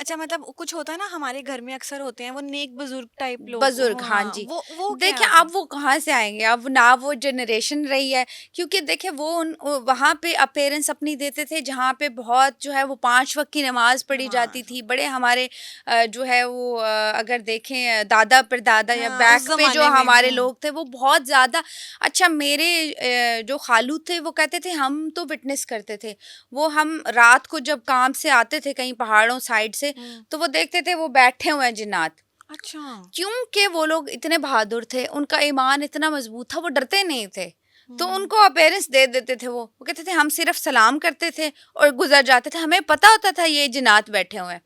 अच्छा, मतलब कुछ होता है ना, हमारे घर में अक्सर होते हैं वो नेक बुजुर्ग टाइप लोग, बुजुर्ग, हाँ हाँ, जी। वो क्या देखिए होता अब है? वो कहाँ से आएंगे, अब ना वो जनरेशन रही है, क्योंकि देखिए वहाँ पे पेरेंट्स अपनी देते थे जहाँ पे बहुत जो है वो 5 वक्त की नमाज पढ़ी जाती नमाज, थी। बड़े हमारे जो है वो अगर देखें दादा परदादा या हाँ, उस बैक पे जो जमाने में, हमारे लोग थे वो बहुत ज़्यादा। अच्छा मेरे जो खालू थे वो कहते थे हम तो विटनेस करते थे, वो हम रात को जब काम से आते थे कहीं पहाड़ों साइड से, हम्म, तो वो देखते थे वो बैठे हुए हैं जिन्नात। अच्छा, क्योंकि वो लोग इतने बहादुर थे, उनका ईमान इतना मजबूत था, वो डरते नहीं थे। तो हम्म, उनको अपेयरेंस दे देते थे। वो कहते थे हम सिर्फ सलाम करते थे और गुजर जाते थे, हमें पता होता था ये जिन्नात बैठे हुए हैं।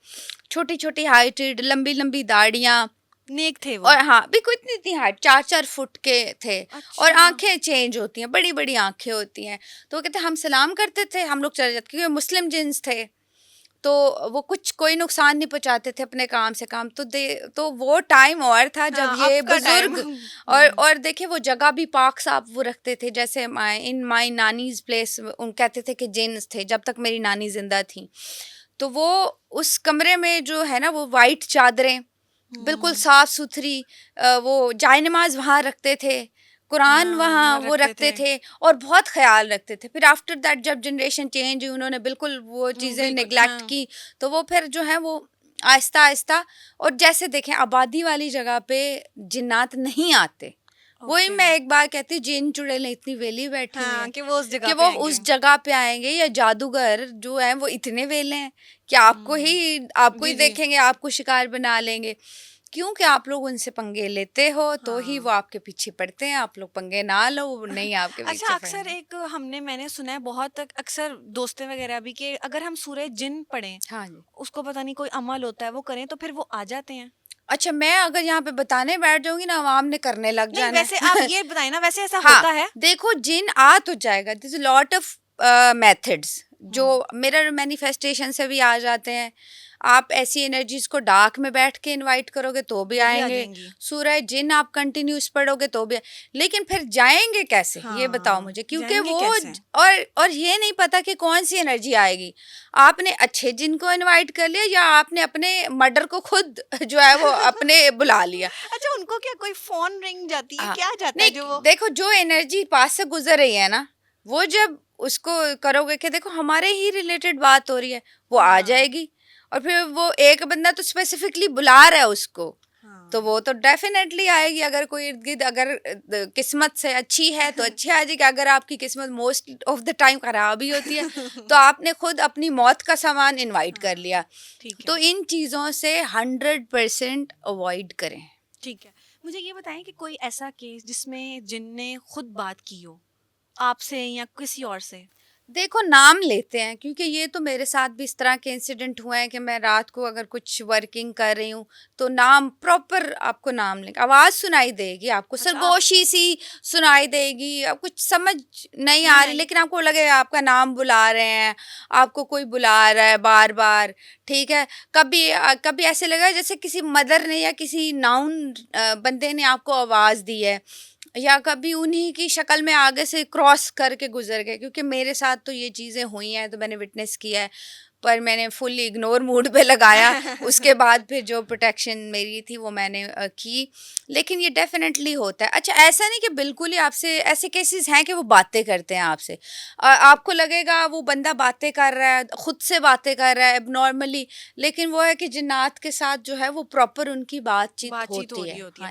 छोटी छोटी हाइटेड, लंबी लंबी दाढ़ियाँ, नेक थे वो, और हाँ भी कोई इतनी इतनी हाइट, 4 4 फुट के थे। और अच्छा, आंखें चेंज होती हैं, बड़ी बड़ी आंखें होती हैं। तो वो कहते हम सलाम करते थे, हम लोग चले जाते, क्योंकि मुस्लिम जिन्स थे। तो वो कुछ कोई नुकसान नहीं पहुंचाते थे, अपने काम से काम। तो वो टाइम और था जब हाँ, अब ये का टाइम बुजुर्ग, और देखिए वो जगह भी पाक साफ वो रखते थे। जैसे इन माई नानीज प्लेस उन कहते थे कि जिन्स थे जब तक मेरी नानी जिंदा थी। तो वो उस कमरे में जो है ना वो वाइट चादरें, बिल्कुल हम्म, साफ सुथरी, वो जाय नमाज वहाँ रखते थे, कुरान हाँ, वहाँ वहाँ वो रखते रखते थे, थे, और बहुत ख्याल रखते थे। फिर आफ्टर दैट जब जनरेशन चेंज हुई, उन्होंने बिल्कुल वो चीज़ें बिल्कुल, नेग्लेक्ट हाँ, की। तो वो फिर जो है वो आहिस्ता आहिस्ता, और जैसे देखें आबादी वाली जगह पे जिन्नात नहीं आते। वही ओके, मैं एक बार कहती हूँ, जिन चुड़ैलें इतनी वेली बैठी हुई हाँ, हैं कि वो उस जगह कि पे वो आएंगे, उस जगह पे आएंगे, या जादूगर जो है वो इतने वेले हैं कि आपको ही जी जी, देखेंगे, आपको शिकार बना लेंगे। क्योंकि आप लोग उनसे पंगे लेते हो तो ही हाँ। वो आपके पीछे पड़ते हैं। आप लोग पंगे ना लो, वो नहीं आपके अच्छा, पीछे अक्सर पड़ेंगे। एक मैंने सुना है बहुत, अक्सर दोस्तें वगैरह भी, कि अगर हम सूरह जिन पढ़ें, हाँ जी। उसको पता नहीं कोई अमल होता है वो करें तो फिर वो आ जाते हैं। अच्छा मैं अगर यहाँ पे बताने बैठ जाऊंगी ना, आवाम ने करने लग नहीं, जाना वैसे आप है। ये बताएं ना, वैसे ऐसा हाँ, होता है? देखो जिन आ तो जाएगा, दिस लॉट ऑफ मेथड्स जो हम्म, मिरर मैनिफेस्टेशन से भी आ जाते हैं। आप ऐसी एनर्जीज को डार्क में बैठ के इनवाइट करोगे तो भी वो भी आ आएंगे। जाएंगी। सूरह जिन आप कंटिन्यूस पढ़ोगे तो भी लेकिन फिर जाएंगे कैसे, ये बताओ हाँ, मुझे, क्योंकि जाएंगे वो कैसे? और ये नहीं पता कि कौन सी एनर्जी आएगी। आपने अच्छे जिन को इनवाइट कर लिया, या आपने अपने मर्डर को खुद जो है वो अपने बुला लिया। अच्छा, उनको क्या कोई फोन रिंग जाती है, हाँ, क्या जाता है नहीं जो वो? देखो जो एनर्जी पास से गुजर रही है ना, वो जब उसको करोगे कि देखो हमारे ही रिलेटेड बात हो रही है, वो आ हाँ, जाएगी। और फिर वो एक बंदा तो स्पेसिफिकली बुला रहा है उसको, तो हाँ, वो तो डेफिनेटली आएगी। अगर कोई इर्द गिर्द अगर किस्मत से अच्छी है तो अच्छी आ जाएगी। अगर आपकी किस्मत मोस्ट ऑफ द टाइम खराब ही होती है तो आपने खुद अपनी मौत का सामान इनवाइट कर हाँ, लिया। ठीक है, तो इन चीज़ों से 100% अवॉइड करें। ठीक है। मुझे ये बताएं कि कोई ऐसा केस जिसमें जिन ने खुद बात की हो आपसे या किसी और से? देखो नाम लेते हैं, क्योंकि ये तो मेरे साथ भी इस तरह के इंसिडेंट हुए हैं कि मैं रात को अगर कुछ वर्किंग कर रही हूँ तो नाम प्रॉपर आपको नाम लेंगे, आवाज़ सुनाई देगी, आपको अच्छा, आप सरगोशी सी सुनाई देगी। अब कुछ समझ नहीं नहीं आ रही आई? लेकिन आपको लगेगा आपका नाम बुला रहे हैं, आपको कोई बुला रहा है बार बार। ठीक है, कभी ऐसे लगा जैसे किसी मदर ने या किसी नाउन बंदे ने आपको आवाज़ दी है, या कभी उन्हीं की शक्ल में आगे से क्रॉस करके गुजर गए। क्योंकि मेरे साथ तो ये चीज़ें हुई हैं, तो मैंने विटनेस किया है, पर मैंने फुल इग्नोर मूड पे लगाया। उसके बाद फिर जो प्रोटेक्शन मेरी थी वो मैंने की। लेकिन ये डेफिनेटली होता है। अच्छा ऐसा नहीं कि बिल्कुल ही आपसे, ऐसे केसेस हैं कि वो बातें करते हैं आपसे, आपको लगेगा वो बंदा बातें कर रहा है, खुद से बातें कर रहा है एबनॉर्मली, लेकिन वो है कि जिन्नात के साथ जो है वो प्रॉपर उनकी बातचीत बातचीत हो होती रही है। होती है। हाँ।